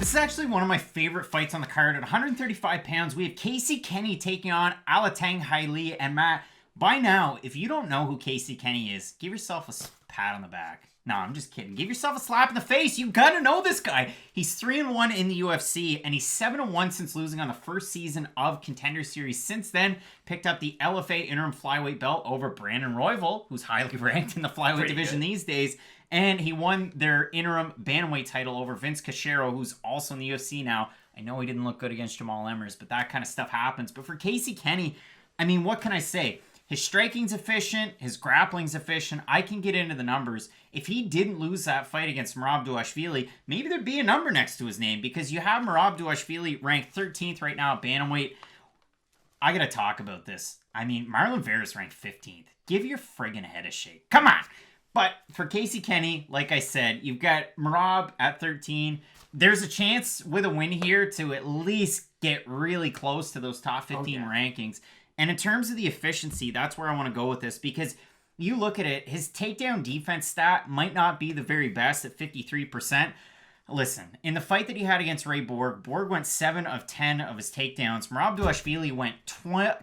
This is actually one of my favorite fights on the card. At 135 pounds, we have Casey Kenney taking on Alateng Heili. And Matt, by now, if you don't know who Casey Kenney is, give yourself a pat on the back. No, I'm just kidding. Give yourself a slap in the face. You gotta know this guy. He's 3-1 in the UFC, and he's 7-1 since losing on the first season of Contender Series. Since then, picked up the LFA interim flyweight belt over Brandon Royval, who's highly ranked in the flyweight division these days. And he won their interim bantamweight title over Vince Castro, who's also in the UFC now. I know he didn't look good against Jamal Emmers, but that kind of stuff happens. But for Casey Kenney, I mean, what can I say? His striking's efficient. His grappling's efficient. I can get into the numbers. If he didn't lose that fight against Merab Dvalishvili, maybe there'd be a number next to his name, because you have Merab Dvalishvili ranked 13th right now at bantamweight. I gotta talk about this. I mean, Marlon Vera's ranked 15th. Give your friggin' head a shake. Come on! But for Casey Kenney, like I said, you've got Merab at 13. There's a chance with a win here to at least get really close to those top 15 rankings. And in terms of the efficiency, that's where I want to go with this, because you look at it, his takedown defense stat might not be the very best at 53%. Listen, in the fight that he had against Ray Borg went 7 of 10 of his takedowns. Merab Dvalishvili went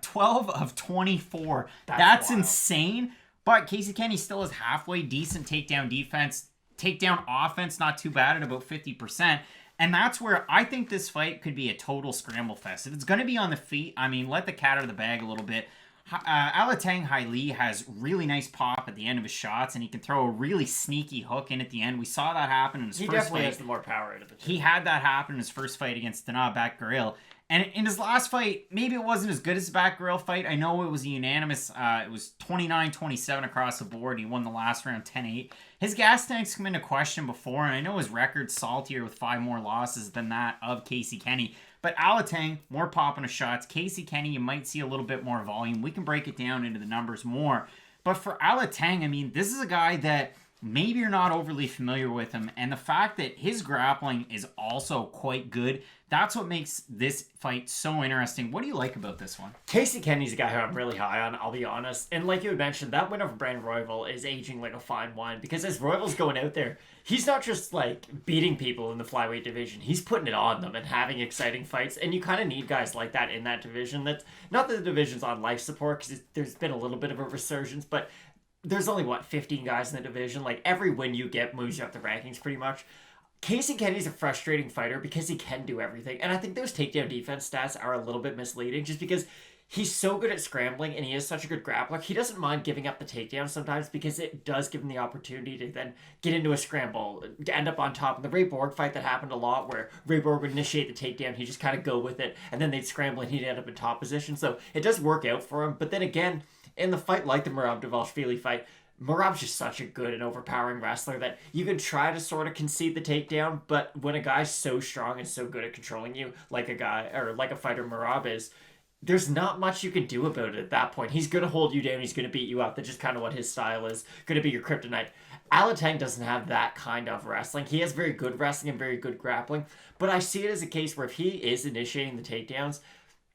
12 of 24. That's insane. But Casey Kenney still has halfway decent takedown defense. Takedown offense, not too bad at about 50%. And that's where I think this fight could be a total scramble fest. If it's going to be on the feet, I mean, let the cat out of the bag a little bit. Alateng Heili has really nice pop at the end of his shots, and he can throw a really sneaky hook in at the end. We saw that happen in his first fight. He definitely has the more power out of it. He had that happen in his first fight against Dana Bakgaril. And in his last fight, maybe it wasn't as good as the Bakgaril fight. I know it was a unanimous. It was 29-27 across the board. He won the last round 10-8. His gas tanks come into question before, and I know his record's saltier with 5 more losses than that of Casey Kenney. But Alateng, more pop on his shots. Casey Kenney, you might see a little bit more volume. We can break it down into the numbers more. But for Alateng, I mean, this is a guy that maybe you're not overly familiar with him. And the fact that his grappling is also quite good, that's what makes this fight so interesting. What do you like about this one? Casey Kenney's a guy who I'm really high on, I'll be honest. And like you had mentioned, that win over Brandon Royval is aging like a fine wine, because as Royval's going out there, he's not just like beating people in the flyweight division. He's putting it on them and having exciting fights. And you kind of need guys like that in that division. That's not that the division's on life support, because there's been a little bit of a resurgence, but there's only, 15 guys in the division. Like, every win you get moves you up the rankings pretty much. Casey Kenney's a frustrating fighter because he can do everything. And I think those takedown defense stats are a little bit misleading, just because he's so good at scrambling and he is such a good grappler. He doesn't mind giving up the takedown sometimes, because it does give him the opportunity to then get into a scramble, to end up on top. In the Ray Borg fight, that happened a lot, where Ray Borg would initiate the takedown, he'd just kind of go with it, and then they'd scramble and he'd end up in top position. So it does work out for him. But then again, in the fight like the Merab Dvalishvili fight, Merab's just such a good and overpowering wrestler that you can try to sort of concede the takedown, but when a guy's so strong and so good at controlling you, like a fighter Merab is, there's not much you can do about it at that point. He's going to hold you down, he's going to beat you up. That's just kind of what his style is, going to be your kryptonite. Alateng doesn't have that kind of wrestling. He has very good wrestling and very good grappling, but I see it as a case where if he is initiating the takedowns,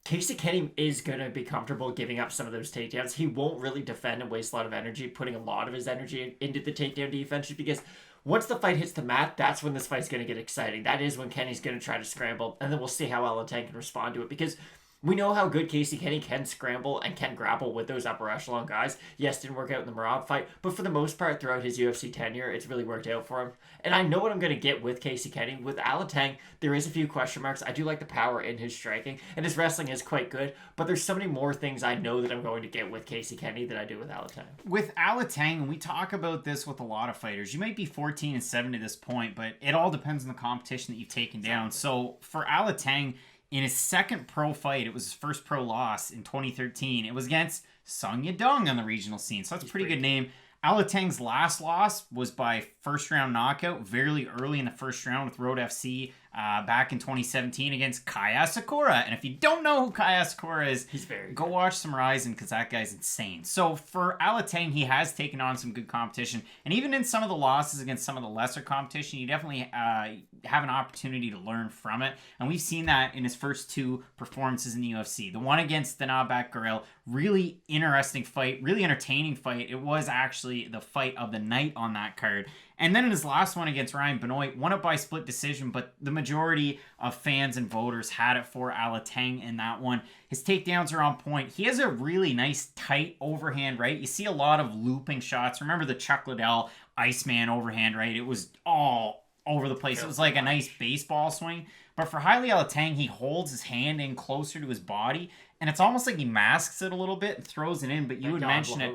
Casey Kenney is going to be comfortable giving up some of those takedowns. He won't really defend and waste a lot of energy, putting a lot of his energy into the takedown defense, just because once the fight hits the mat, that's when this fight's going to get exciting. That is when Kenny's going to try to scramble, and then we'll see how Alateng can respond to it, because we know how good Casey Kenney can scramble and can grapple with those upper echelon guys. Yes, didn't work out in the Merab fight, but for the most part throughout his UFC tenure, it's really worked out for him. And I know what I'm going to get with Casey Kenney. With Alateng, there is a few question marks. I do like the power in his striking, and his wrestling is quite good, but there's so many more things I know that I'm going to get with Casey Kenney than I do with Alateng. With Alateng, and we talk about this with a lot of fighters, you might be 14-7 to this point, but it all depends on the competition that you've taken down. So for Alateng, in his second pro fight, it was his first pro loss in 2013. It was against Sung Yadong on the regional scene, so that's a pretty good name. Alateng's last loss was by first-round knockout, very early in the first round with Road FC back in 2017 against Kaya Sakura. And if you don't know who Kaya Sakura is, go watch some Ryzen, because that guy's insane. So for Alateng, he has taken on some good competition. And even in some of the losses against some of the lesser competition, you definitely have an opportunity to learn from it. And we've seen that in his first 2 performances in the UFC. The one against Danabak Gorel, really interesting fight, really entertaining fight. It was actually the fight of the night on that card. And then in his last one against Ryan Benoit, won it by split decision, but the majority of fans and voters had it for Alateng in that one. His takedowns are on point. He has a really nice, tight overhand right. You see a lot of looping shots. Remember the Chuck Liddell Iceman overhand right? It was all over the place. It was like a nice baseball swing. But for Heili Alateng, he holds his hand in closer to his body, and it's almost like he masks it a little bit and throws it in, but you would mention it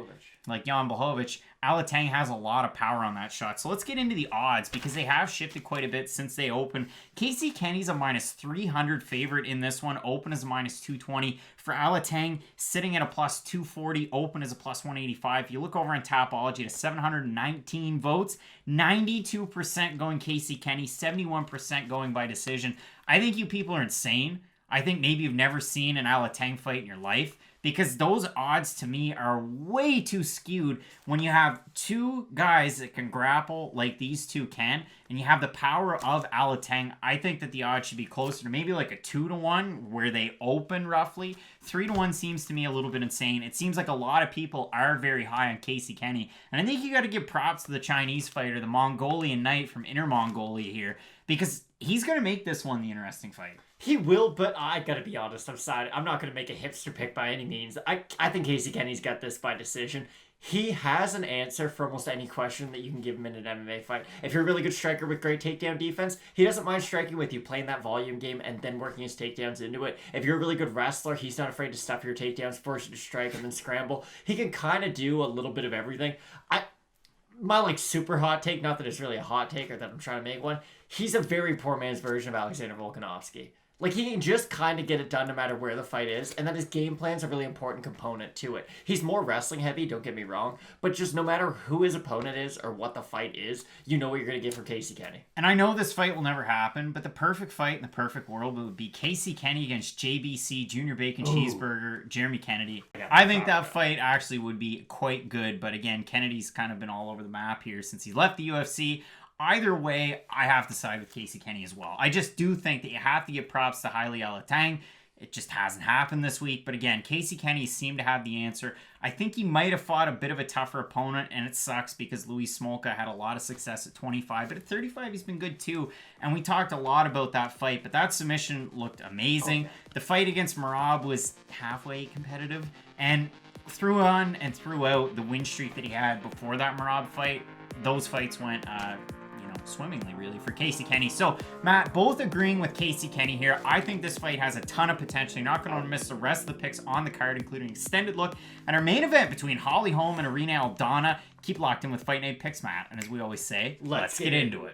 like Jan Blachowicz. Alateng has a lot of power on that shot. So let's get into the odds because they have shifted quite a bit since they opened. Casey Kenney's a minus 300 favorite in this one. Open is a minus 220. For Alateng, sitting at a plus 240. Open is a plus 185. If you look over on Tapology to 719 votes, 92% going Casey Kenney, 71% going by decision. I think you people are insane. I think maybe you've never seen an Alateng fight in your life, because those odds to me are way too skewed when you have 2 guys that can grapple like these 2 can, and you have the power of Alateng. I think that the odds should be closer to maybe like a 2-1 where they open roughly. 3-1 seems to me a little bit insane. It seems like a lot of people are very high on Casey Kenney, and I think you got to give props to the Chinese fighter, the Mongolian Knight from Inner Mongolia here, because he's going to make this one the interesting fight. He will, but I gotta be honest, I'm not gonna make a hipster pick by any means. I think Casey Kenney's got this by decision. He has an answer for almost any question that you can give him in an MMA fight. If you're a really good striker with great takedown defense, he doesn't mind striking with you, playing that volume game, and then working his takedowns into it. If you're a really good wrestler, he's not afraid to stuff your takedowns, force you to strike, and then scramble. He can kind of do a little bit of everything. My like super hot take, not that it's really a hot take or that I'm trying to make one, he's a very poor man's version of Alexander Volkanovski. Like, he can just kind of get it done no matter where the fight is, and then his game plan's a really important component to it. He's more wrestling heavy, don't get me wrong, but just no matter who his opponent is or what the fight is, you know what you're going to get from Casey Kenney. And I know this fight will never happen, but the perfect fight in the perfect world would be Casey Kenney against JBC, Junior Bacon Cheeseburger, Jeremy Kennedy. I think that fight actually would be quite good, but again, Kennedy's kind of been all over the map here since he left the UFC. Either way, I have to side with Casey Kenney as well. I just do think that you have to give props to Heili Alateng. It just hasn't happened this week. But again, Casey Kenney seemed to have the answer. I think he might have fought a bit of a tougher opponent, and it sucks because Luis Smolka had a lot of success at 25. But at 35, he's been good too. And we talked a lot about that fight, but that submission looked amazing. Okay. The fight against Merab was halfway competitive. And through on and throughout the win streak that he had before that Merab fight, those fights went swimmingly, really, for Casey Kenney. So, Matt, both agreeing with Casey Kenney here. I think this fight has a ton of potential. You're not going to miss the rest of the picks on the card, including extended look and our main event between Holm and Irena Aldana. Keep locked in with Fight Night Picks, Matt. And as we always say, let's get into it.